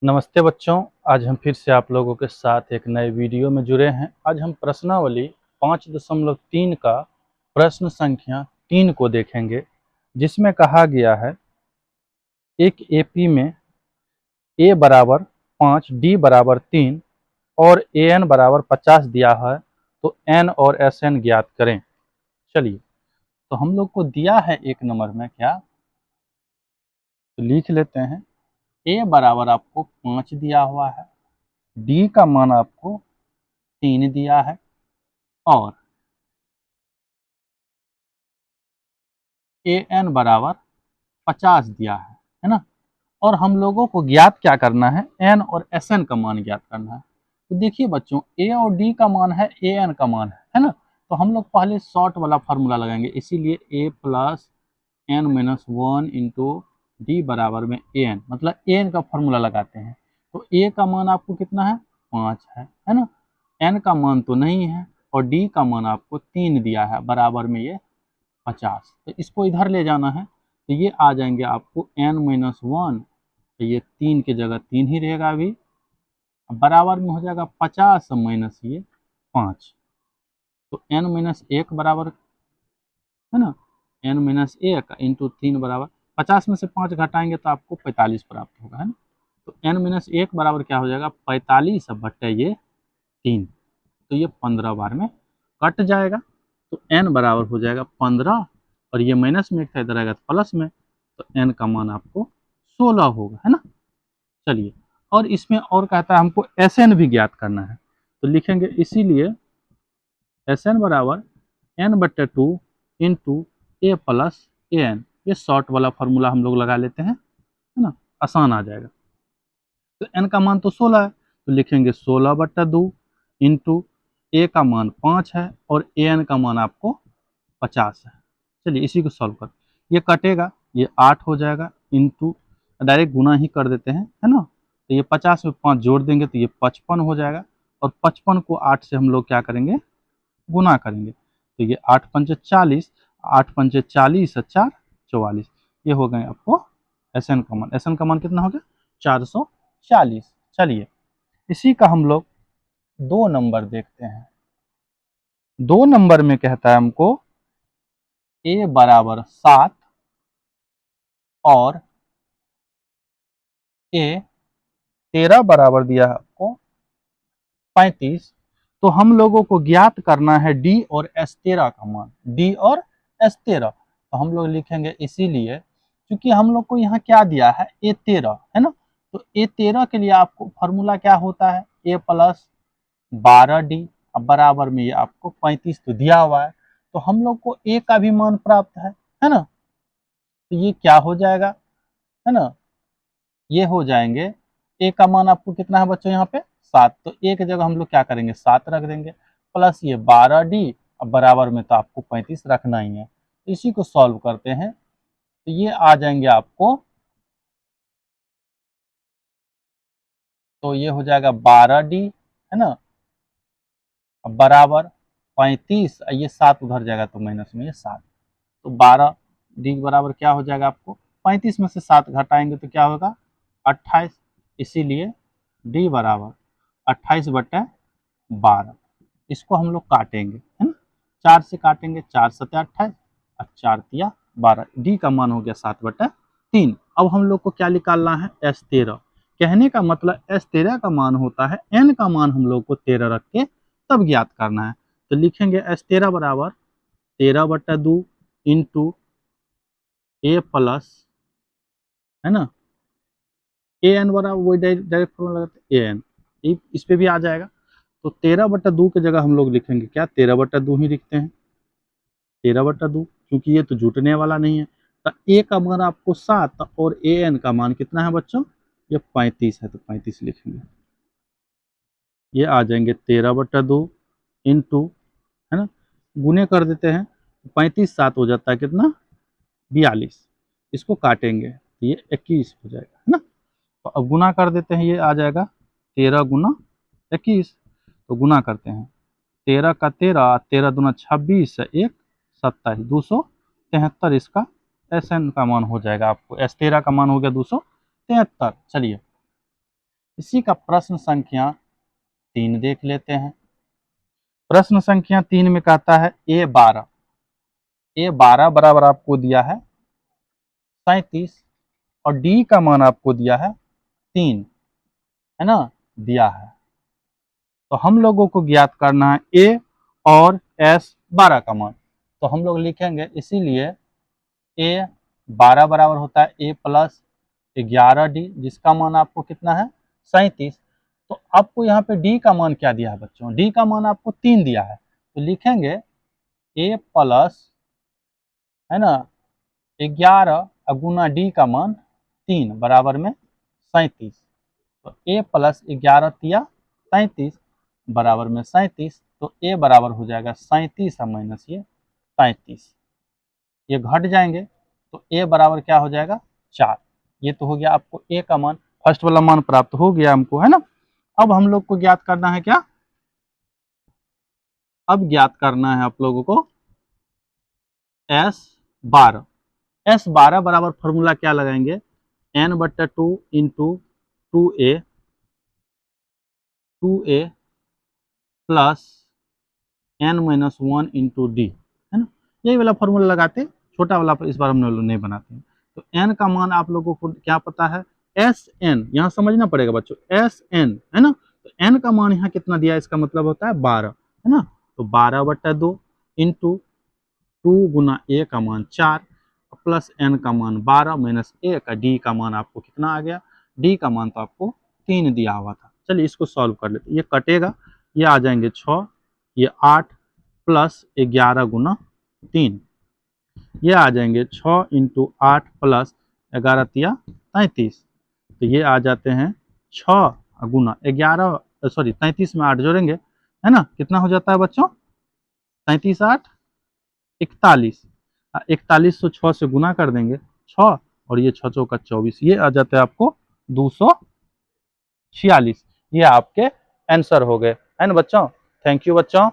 नमस्ते बच्चों। आज हम फिर से आप लोगों के साथ एक नए वीडियो में जुड़े हैं। आज हम प्रश्नावली 5.3 का प्रश्न संख्या 3 को देखेंगे, जिसमें कहा गया है एक एपी में ए बराबर 5, डी बराबर 3 और ए एन बराबर 50 दिया है, तो एन और एस एन ज्ञात करें। चलिए, तो हम लोग को दिया है एक नंबर में क्या, तो लिख लेते हैं। ए बराबर आपको 5 दिया हुआ है, डी का मान आपको 3 दिया है और ए एन बराबर 50 दिया है ना। और हम लोगों को ज्ञात क्या करना है, एन और एस एन का मान ज्ञात करना है। तो देखिए बच्चों, ए और डी का मान है, ए एन का मान है ना। तो हम लोग पहले शॉर्ट वाला फार्मूला लगाएंगे, इसीलिए a plus n minus 1 into d बराबर में ए एन, मतलब ए एन का फार्मूला लगाते हैं। तो ए का मान आपको कितना है, 5 है ना। एन का मान तो नहीं है और डी का मान आपको 3 दिया है, बराबर में ये 50। तो इसको इधर ले जाना है, तो ये आ जाएंगे आपको n-1, तो ये 3 की जगह 3 ही रहेगा अभी, बराबर में हो जाएगा 50 माइनस ये 5। तो n-1 बराबर है ना, n-1 इंटू 3 बराबर 50 में से 5 घटाएंगे तो आपको 45 प्राप्त होगा, है ना। तो n-1 बराबर क्या हो जाएगा, 45 बट्टे ये 3, तो ये 15 बार में कट जाएगा। तो n बराबर हो जाएगा 15 और ये माइनस में एक था, इधर आएगा तो प्लस में, तो n का मान आपको 16 होगा, है ना। चलिए, और इसमें और कहता है हमको Sn भी ज्ञात करना है, तो लिखेंगे इसीलिए Sn बराबर n/2 into A plus A N. ये शॉर्ट वाला फार्मूला हम लोग लगा लेते हैं, है ना, आसान आ जाएगा। तो n का मान तो 16 है, तो लिखेंगे 16/2 इंटू ए का मान 5 है और ए एन का मान आपको 50 है। चलिए इसी को सॉल्व कर, ये कटेगा, ये 8 हो जाएगा इंटू, डायरेक्ट गुना ही कर देते हैं, है ना। तो ये 50 में 5 जोड़ देंगे तो ये 55 हो जाएगा, और 55 को 8 से हम लोग क्या करेंगे, गुना करेंगे। तो ये 8 पंचे 40, 8 पंचे 40 और 4 44, ये हो गए आपको एस एन का मान। एस एन का मान कितना हो गया, 440। चलिए, इसी का हम लोग 2 नंबर देखते हैं। 2 नंबर में कहता है हमको ए बराबर 7 और ए 13 बराबर दिया है आपको 35। तो हम लोगों को ज्ञात करना है डी और एस 13 का मान, डी और एस 13। तो हम लोग लिखेंगे इसीलिए, क्योंकि हम लोग को यहाँ क्या दिया है, ए 13 है ना। तो ए 13 के लिए आपको फॉर्मूला क्या होता है, ए प्लस 12 डी, अब बराबर में ये आपको 35 तो दिया हुआ है, तो हम लोग को ए का भी मान प्राप्त है ना। तो ये क्या हो जाएगा, है ना, ये हो जाएंगे, ए का मान आपको कितना है बच्चों यहाँ पे 7, तो ए की जगह हम लोग क्या करेंगे 7 रख देंगे, प्लस ये 12 डी, अब बराबर में तो आपको 35 रखना ही है। तो इसी को सॉल्व करते हैं, तो ये आ जाएंगे आपको, तो ये हो जाएगा 12 डी, है ना, अब बराबर 35, ये 7 उधर जाएगा तो माइनस में ये 7, तो 12 डी बराबर क्या हो जाएगा आपको, 35 में से 7 घटाएंगे तो क्या होगा 28। इसीलिए डी बराबर 28/12। इसको हम लोग काटेंगे, है ना, 4 से काटेंगे, 4 सत्या 28 और 4 तिया 12, डी का मान हो गया 7/3। अब हम लोग को क्या निकालना है, S13। कहने का मतलब S13 का मान होता है, n का मान हम लोग को 13 रख के तब ज्ञात करना है। तो लिखेंगे S13 बराबर 13/2 इंटू ए प्लस, है ना, ए एन बराबर वही डायरेक्ट फॉर्मूला लगाते ए एन, इस पे भी आ जाएगा। तो 13/2 की जगह हम लोग लिखेंगे क्या, 13/2 ही लिखते हैं, 13/2, क्योंकि ये तो जुटने वाला नहीं है। तो ए का मान आपको 7 और ए एन का मान कितना है बच्चों, ये 35 है, तो 35 लिखेंगे। ये आ जाएंगे 13/2 इंटू, है ना, गुने कर देते हैं, 35 7 हो जाता है कितना, 42। इसको काटेंगे तो ये 21 हो जाएगा, है ना। तो अब गुना कर देते हैं, ये आ जाएगा 13 × 21। तो गुना करते हैं, 13 का 13, 13 दूना 26, 1 27, 273 इसका एस एन का मान हो जाएगा। आपको S13 का मान हो गया 273। चलिए, इसी का प्रश्न संख्या 3 देख लेते हैं। प्रश्न संख्या 3 में कहता है A12 बराबर आपको दिया है 37 और D का मान आपको दिया है 3, है ना, दिया है। तो हम लोगों को ज्ञात करना है A और S12 का मान। तो हम लोग लिखेंगे, इसीलिए A12 बराबर होता है A प्लस 11D, जिसका मान आपको कितना है 37। तो आपको यहाँ पे D का मान क्या दिया है बच्चों? D का मान आपको 3 दिया है, तो लिखेंगे A प्लस, है ना, 11 गुना D का मान 3 बराबर में 37। तो A प्लस 11 तिया 37 बराबर में 37। तो A बराबर हो जाएगा 37 माइनस ये 35, ये घट जाएंगे। तो A बराबर क्या हो जाएगा 4। ये तो हो गया आपको A का मान, फर्स्ट वाला मान प्राप्त हो गया हमको, है ना। अब हम लोग को ज्ञात करना है क्या? अब ज्ञात करना है आप लोगों को S12। S12 बराबर फॉर्मूला क्या लगाएंगे? n/2 into 2a plus n-1 into D, है ना। यही वाला फॉर्मूला लगाते, छोटा वाला पर इस बार हम लोग नहीं बनाते हैं। तो n का मान आप लोगों को क्या पता है? Sn, यहाँ समझना पड़ेगा बच्चों, Sn, है ना। तो n का मान यहाँ कितना दिया है, इसका मतलब होता है 12, है ना। तो 12/2 इंटू 2 गुना a का मान 4 प्लस n का मान 12 माइनस a का d का मान आपको कितना आ गया? d का मान तो आपको 3 दिया हुआ था। चलिए इसको सॉल्व कर लेते, ये कटेगा, ये आ जाएंगे 6, ये 8 प्लस 11 गुना 3, ये आ जाएंगे 6 इंटू 8 प्लस 11 तिया 33। तो ये आ जाते हैं 6 गुना 11, सॉरी 33 में 8 जोड़ेंगे, है ना, कितना हो जाता है बच्चों? 33 8 41, 41 को 6 से गुना कर देंगे, 6 और ये 6 चौका 24, ये आ जाता है आपको 246। ये आपके आंसर हो गए, है ना बच्चों। थैंक यू बच्चों।